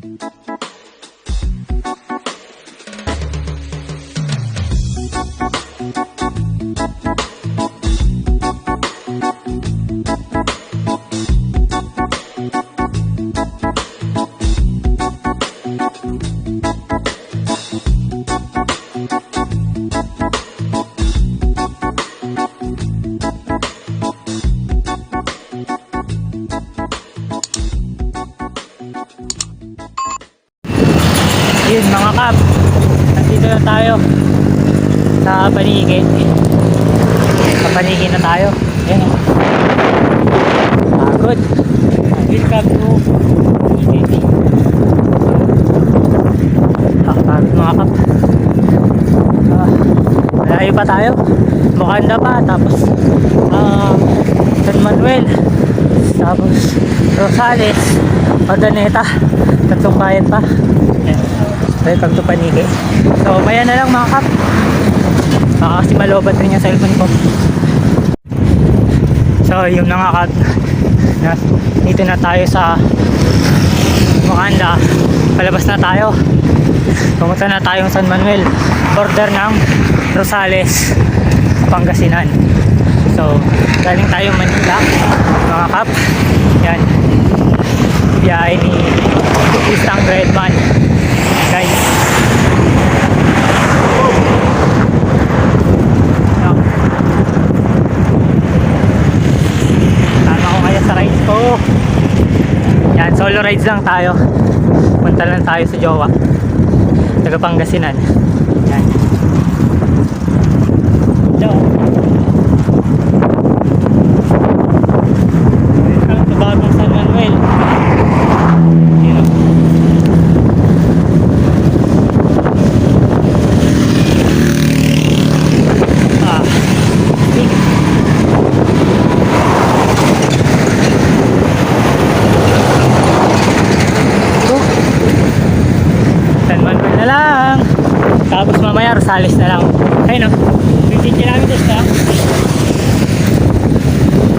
Yun mga kap, nandito na tayo sa Paniki. Sa Paniki na tayo. Ayan o. Pagod. Welcome to Paniki. Pagod mga kap. Malayo pa tayo. Bukanda pa. Tapos San Manuel. Tapos Rosales. Ordaneta. Tatlong bayan pa. Ayan. Welcome to Paniki. So maya na lang mga kap. Baka kasi malobat rin yung cellphone ko. So yung na nga kap, dito na tayo sa Bukanda. Palabas na tayo. Pumunta na tayong San Manuel. Border ng Rosales, Pangasinan. So galing tayong Manila mga kap. Yan, biyahe ni Istang Redman guys. Tama ko kaya sa rides ko. Yan, solo rides lang tayo. Punta lang tayo sa jowa, taga Pangasinan. Yan. So welcome to bagong San Manuel. Tapos mamaya Rosales na lang. Ayun o, 15 kilometers na.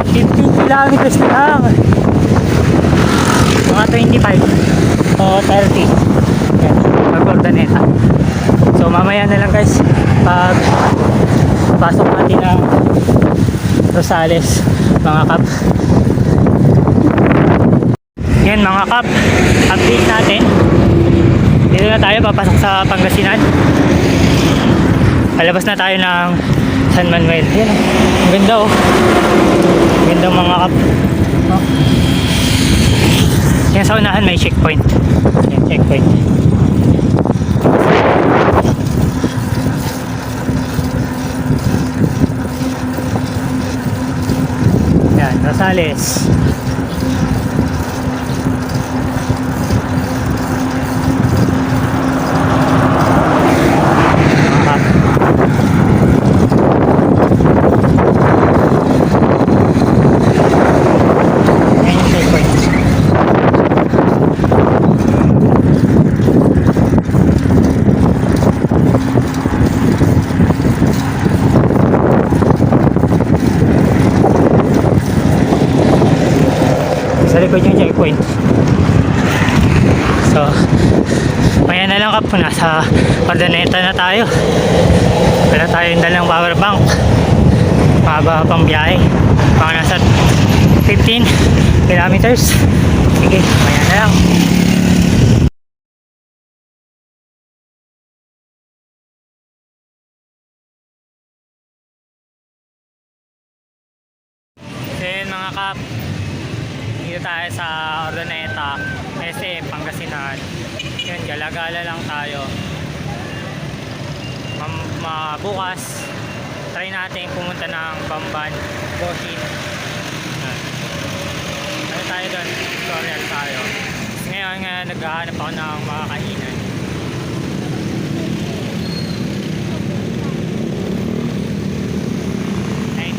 15 kilometers na lang. Mga 25 o 30. Yan, mag-Ordaneta. So mamaya na lang guys, pag pasok natin ng Rosales mga kap. Yan mga kap, update natin. Dito na tayo, papasok sa Pangasinan. Palabas na tayo ng San Manuel. Yan, ang ganda oh. Ang ganda mga kap. Oh. Yan sa unahan may checkpoint. Yan, checkpoint. Yan, Rosales. Sa likod yung checkpoint. So maya na lang kap, nasa Ordaneta na tayo. Wala tayong dalang power bank. Mahaba pang biyahe, mga nasa 15 kilometers. Sige, maya na lang. Then mga kap, dito tayo sa Ordaneta, SM, Pangasinan. Yun, gala-gala lang tayo. Bukas, try natin pumunta ng Bamban, Bohin. Ano tayo doon? Tutorial tayo. Ngayon nga, naghahanap ako ng mga kainan.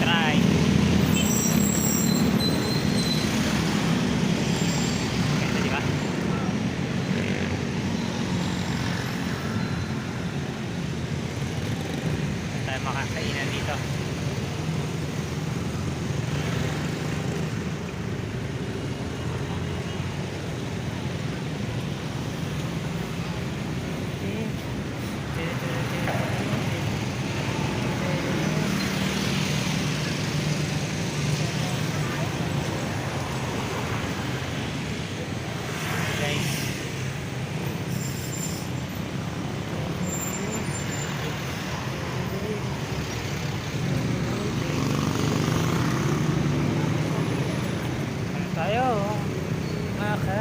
Try. Makakainan dito.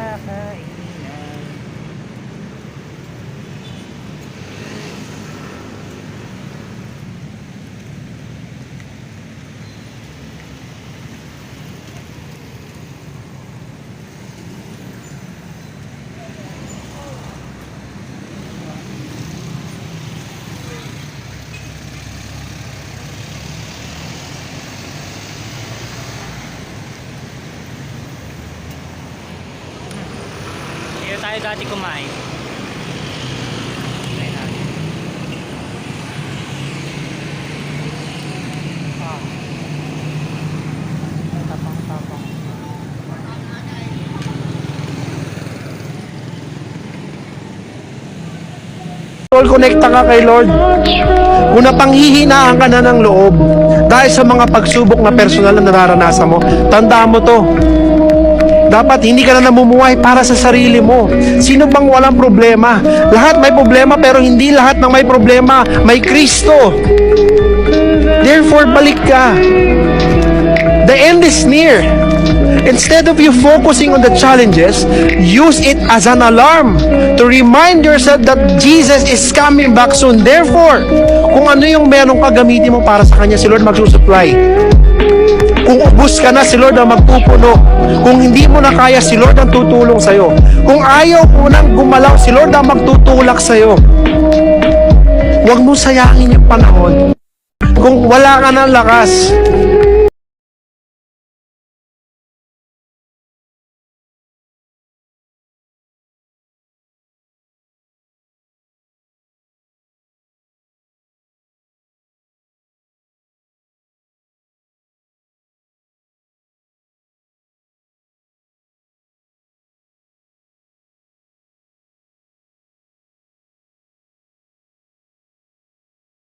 kainan. Dito tayo dati kumain. Kumain natin. Tapang-tapang. Lord, connecta ka kay Lord. Kung napanghihinaan ka na ng loob dahil sa mga pagsubok na personal na nararanasan mo, tandaan mo to. Dapat hindi ka na namumuhay para sa sarili mo. Sino bang walang problema? Lahat may problema, pero hindi lahat ng may problema may Kristo. Therefore, balik ka. The end is near. Instead of you focusing on the challenges, use it as an alarm to remind yourself that Jesus is coming back soon. Therefore, kung ano yung meron ka, gamitin mo para sa Kanya. Si Lord magsusupply. Kung ubus ka na, si Lord ang magpupuno. Kung hindi mo na kaya, si Lord ang tutulong sa'yo. Kung ayaw mo nang gumalaw, si Lord ang magtutulak sa'yo. Huwag mo sayangin yung panahon. Kung wala ka ng lakas,